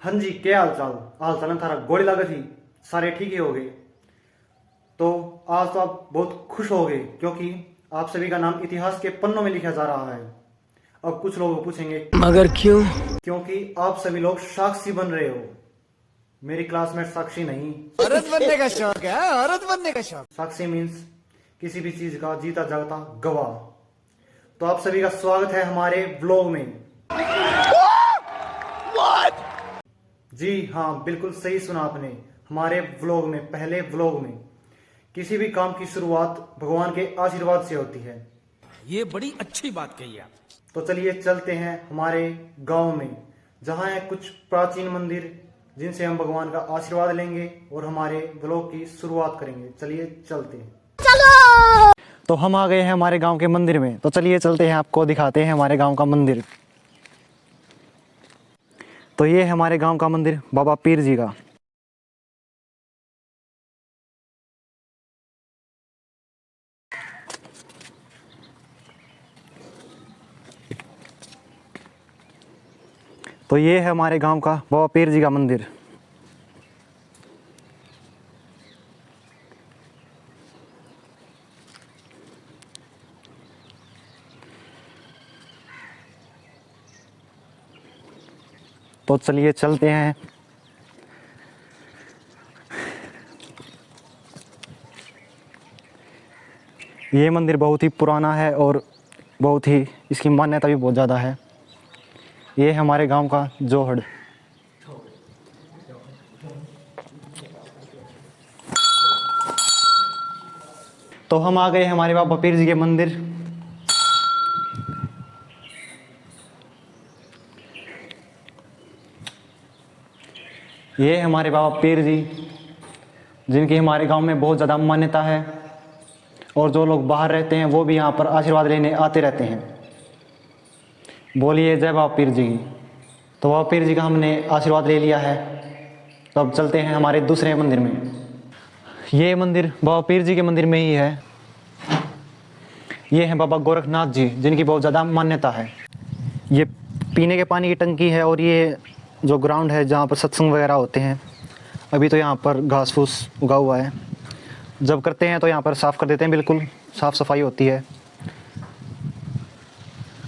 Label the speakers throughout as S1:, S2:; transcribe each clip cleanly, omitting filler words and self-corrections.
S1: हाँ जी, क्या हाल चाल थारा गोली लगा थी, सारे ठीक ही हो गए। तो आज तो आप बहुत खुश हो गए क्योंकि आप सभी का नाम इतिहास के पन्नों में लिखा जा रहा है। अब कुछ लोग पूछेंगे
S2: मगर क्यों?
S1: क्योंकि आप सभी लोग साक्षी बन रहे हो। मेरी क्लासमेट साक्षी नहीं।
S2: औरत बनने का शौक है, औरत बनने का शौक।
S1: साक्षी मीन्स किसी भी चीज का जीता जागता गवाह। तो आप सभी का स्वागत है हमारे व्लॉग में। जी हाँ, बिल्कुल सही सुना आपने। हमारे व्लॉग में, पहले व्लॉग में, किसी भी काम की शुरुआत भगवान के आशीर्वाद से होती है।
S2: ये बड़ी अच्छी बात कही आप।
S1: तो चलिए चलते हैं हमारे गांव में, जहां है कुछ प्राचीन मंदिर जिनसे हम भगवान का आशीर्वाद लेंगे और हमारे व्लॉग की शुरुआत करेंगे। चलिए चलते हैं। चलो। तो हम आ गए हैं हमारे गांव के मंदिर में। तो चलिए चलते हैं, आपको दिखाते हैं हमारे गांव का मंदिर। तो ये है हमारे गांव का मंदिर, बाबा पीर जी का। तो ये है हमारे गांव का बाबा पीर जी का मंदिर। तो चलिए चलते हैं। ये मंदिर बहुत ही पुराना है और बहुत ही इसकी मान्यता भी बहुत ज़्यादा है। ये है हमारे गांव का जोहड़। तो हम आ गए हैं हमारे बाबा पीर जी के मंदिर। ये है हमारे बाबा पीर जी, जिनकी हमारे गांव में बहुत ज़्यादा मान्यता है और जो लोग बाहर रहते हैं वो भी यहाँ पर आशीर्वाद लेने आते रहते हैं। बोलिए जय बाबा पीर जी की। तो बाबा पीर जी का हमने आशीर्वाद ले लिया है। तो अब चलते हैं हमारे दूसरे मंदिर में। ये मंदिर बाबा पीर जी के मंदिर में ही है। ये हैं बाबा गोरखनाथ जी, जिनकी बहुत ज़्यादा मान्यता है। ये पीने के पानी की टंकी है और ये जो ग्राउंड है जहाँ पर सत्संग वगैरह होते हैं। अभी तो यहाँ पर घास फूस उगा हुआ है, जब करते हैं तो यहाँ पर साफ़ कर देते हैं, बिल्कुल साफ़ सफाई होती है।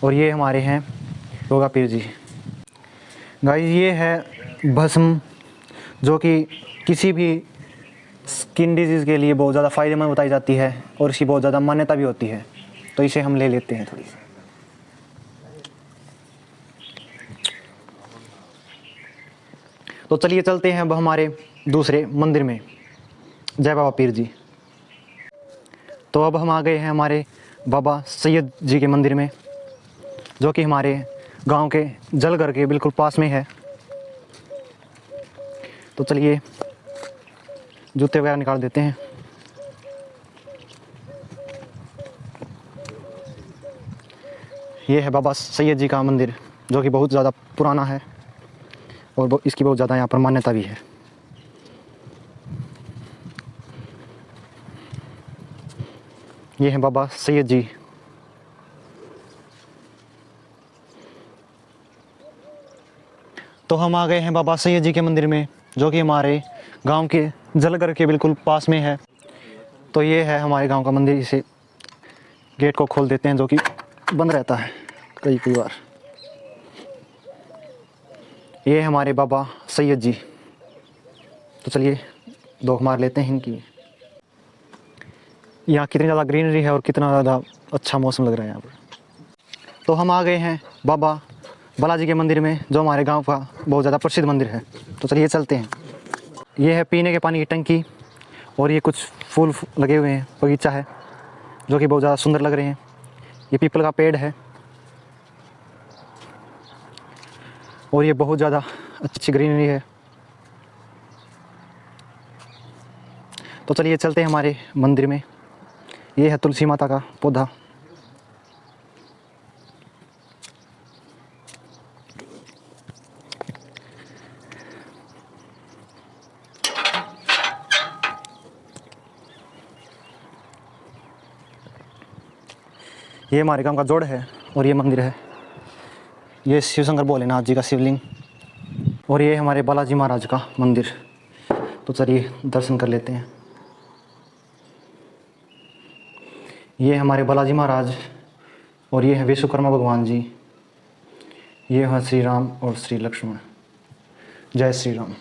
S1: और ये हमारे हैं योगा पीर जी। गाइस, ये है भस्म, जो कि किसी भी स्किन डिजीज़ के लिए बहुत ज़्यादा फ़ायदेमंद बताई जाती है और इसकी बहुत ज़्यादा मान्यता भी होती है। तो इसे हम ले लेते हैं थोड़ी सी। तो चलिए चलते हैं अब हमारे दूसरे मंदिर में। जय बाबा पीर जी। तो अब हम आ गए हैं हमारे बाबा सैयद जी के मंदिर में, जो कि हमारे गांव के जलघर के बिल्कुल पास में है। तो चलिए जूते वगैरह निकाल देते हैं। ये है बाबा सैयद जी का मंदिर, जो कि बहुत ज़्यादा पुराना है और इसकी बहुत ज़्यादा यहाँ पर मान्यता भी है। ये है बाबा सैयद जी। तो हम आ गए हैं बाबा सैयद जी के मंदिर में, जो कि हमारे गांव के जलघर के बिल्कुल पास में है। तो ये है हमारे गांव का मंदिर। इसे गेट को खोल देते हैं, जो कि बंद रहता है कई कई बार। ये है हमारे बाबा सैयद जी। तो चलिए दोख मार लेते हैं इनकी। यहाँ कितनी ज़्यादा ग्रीनरी है और कितना ज़्यादा अच्छा मौसम लग रहा है यहाँ पर। तो हम आ गए हैं बाबा बालाजी के मंदिर में, जो हमारे गांव का बहुत ज़्यादा प्रसिद्ध मंदिर है। तो चलिए चलते हैं। ये है पीने के पानी की टंकी और ये कुछ फूल लगे हुए हैं, बगीचा है, जो कि बहुत ज़्यादा सुंदर लग रहे हैं। ये पीपल का पेड़ है और ये बहुत ज़्यादा अच्छी ग्रीनरी है। तो चलिए चलते हैं हमारे मंदिर में। ये है तुलसी माता का पौधा। ये हमारे गांव का जोड़ है और ये मंदिर है। ये शिव शंकर भोलेनाथ जी का शिवलिंग। और ये हमारे बालाजी महाराज का मंदिर। तो चलिए दर्शन कर लेते हैं। ये हमारे बालाजी महाराज और ये है विश्वकर्मा भगवान जी। ये है श्री राम और श्री लक्ष्मण। जय श्री राम,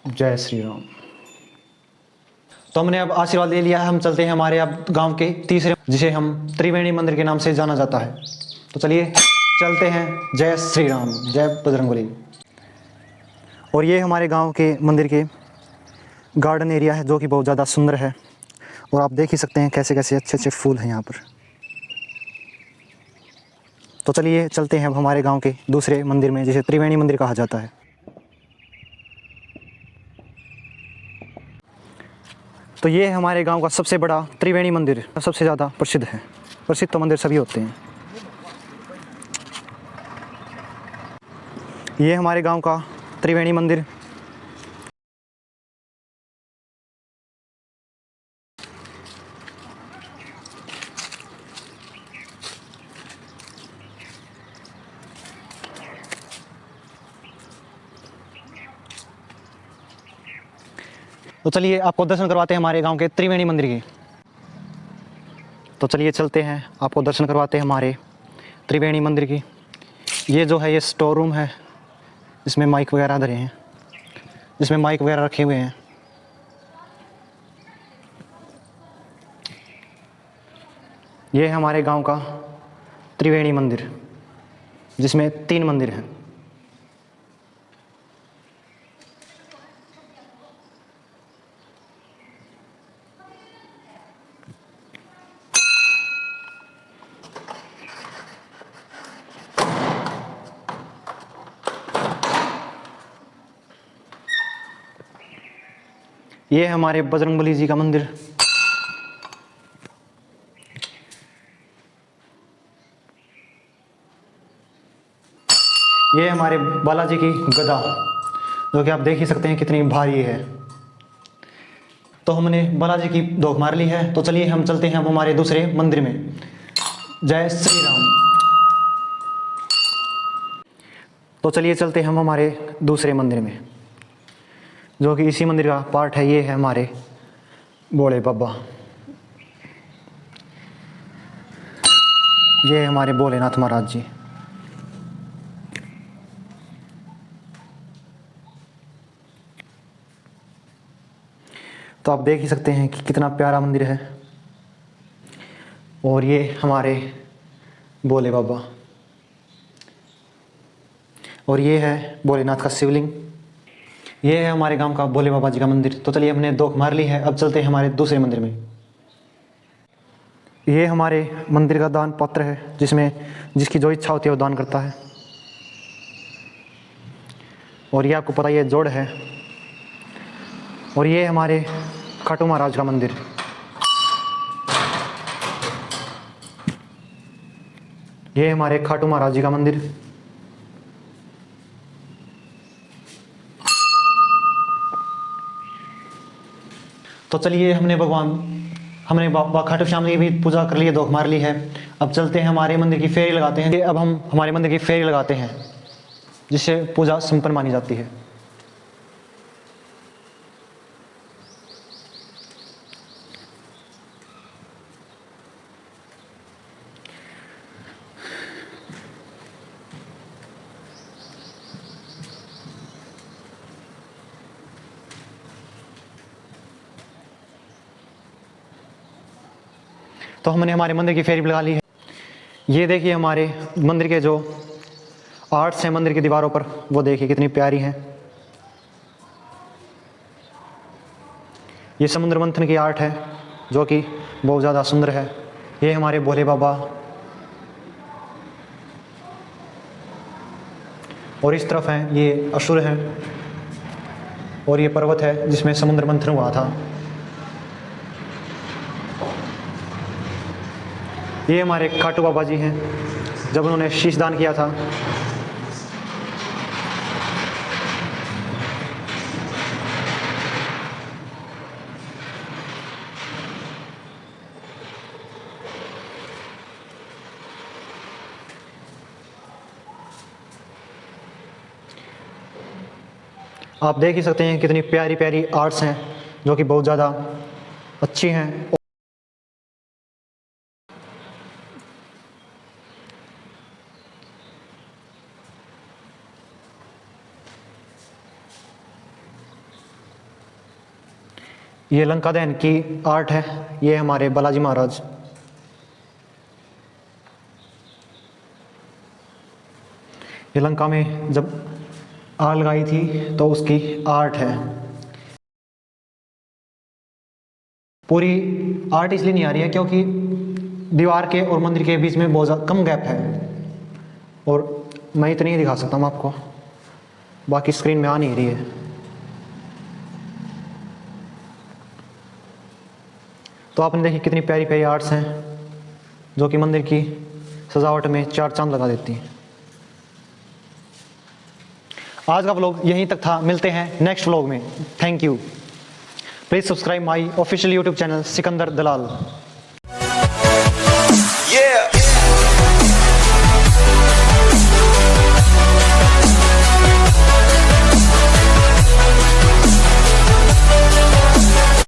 S1: जय श्री राम। तो हमने अब आशीर्वाद ले लिया है, हम चलते हैं हमारे अब गांव के तीसरे, जिसे हम त्रिवेणी मंदिर के नाम से जाना जाता है। तो चलिए चलते हैं। जय श्री राम, जय बजरंगबली। और ये हमारे गांव के मंदिर के गार्डन एरिया है, जो कि बहुत ज़्यादा सुंदर है। और आप देख ही सकते हैं कैसे कैसे अच्छे अच्छे फूल हैं यहाँ पर। तो चलिए चलते हैं अब हमारे गांव के दूसरे मंदिर में, जिसे त्रिवेणी मंदिर कहा जाता है। तो ये हमारे गांव का सबसे बड़ा त्रिवेणी मंदिर, सबसे ज़्यादा प्रसिद्ध है। प्रसिद्ध तो मंदिर सभी होते हैं। ये हमारे गांव का त्रिवेणी मंदिर। तो चलिए आपको दर्शन करवाते हैं हमारे गांव के त्रिवेणी मंदिर के। तो चलिए चलते हैं, आपको दर्शन करवाते हैं हमारे त्रिवेणी मंदिर की। ये जो है ये स्टोर रूम है, इसमें माइक वगैरह धरे हैं, जिसमें माइक वगैरह रखे हुए हैं। ये है हमारे गांव का त्रिवेणी मंदिर, जिसमें 3 मंदिर हैं। ये है हमारे बजरंगबली जी का मंदिर। ये हमारे बालाजी की गदा, जो कि आप देख ही सकते हैं कितनी भारी है। तो हमने बालाजी की धोख मार ली है। तो चलिए हम चलते हैं अब हमारे दूसरे मंदिर में। जय श्री राम। तो चलिए चलते हैं हम हमारे दूसरे मंदिर में, जो कि इसी मंदिर का पार्ट है। ये है हमारे भोले बाबा। ये है हमारे भोलेनाथ महाराज जी। तो आप देख ही सकते हैं कि कितना प्यारा मंदिर है। और ये हमारे भोले बाबा, और ये है भोलेनाथ का शिवलिंग। ये है हमारे गांव का भोले बाबा जी का मंदिर। तो चलिए हमने धोख मार ली है, अब चलते हैं हमारे दूसरे मंदिर में। ये हमारे मंदिर का दान पात्र है, जिसमें जिसकी जो इच्छा होती है वो दान करता है। और ये आपको पता ही है जोड़ है। और ये हमारे खाटू महाराज का मंदिर। ये हमारे खाटू महाराज जी का मंदिर। तो चलिए हमने बाबा खाटू श्याम जी की भी पूजा कर ली है, धोख मार ली है। अब चलते हैं हमारे मंदिर की फेरी लगाते हैं। अब हम हमारे मंदिर की फेरी लगाते हैं, जिससे पूजा संपन्न मानी जाती है। तो हमने हमारे मंदिर की फेरी लगा ली है। ये देखिए हमारे मंदिर के जो आर्ट्स हैं मंदिर की दीवारों पर, वो देखिए कितनी प्यारी हैं। ये समुद्र मंथन की आर्ट है, जो कि बहुत ज़्यादा सुंदर है। ये हमारे भोले बाबा। और इस तरफ हैं ये असुर हैं। और ये पर्वत है जिसमें समुद्र मंथन हुआ था। ये हमारे खाटू बाबा जी हैं, जब उन्होंने शीश दान किया था। आप देख ही सकते हैं कितनी प्यारी प्यारी आर्ट्स हैं जो कि बहुत ज़्यादा अच्छी हैं। ये लंका दहन की आर्ट है, ये हमारे बालाजी महाराज। ये लंका में जब आग लगाई थी तो उसकी आर्ट है। पूरी आर्ट इसलिए नहीं आ रही है क्योंकि दीवार के और मंदिर के बीच में बहुत ज़्यादा कम गैप है, और मैं इतनी ही दिखा सकता हूँ आपको, बाकी स्क्रीन में आ नहीं रही है। तो आपने देखी कितनी प्यारी प्यारी आर्ट्स हैं जो कि मंदिर की सजावट में चार चांद लगा देती हैं। आज का व्लॉग यहीं तक था, मिलते हैं नेक्स्ट व्लॉग में। Thank you. Please subscribe my official YouTube channel Sikandar Dalal.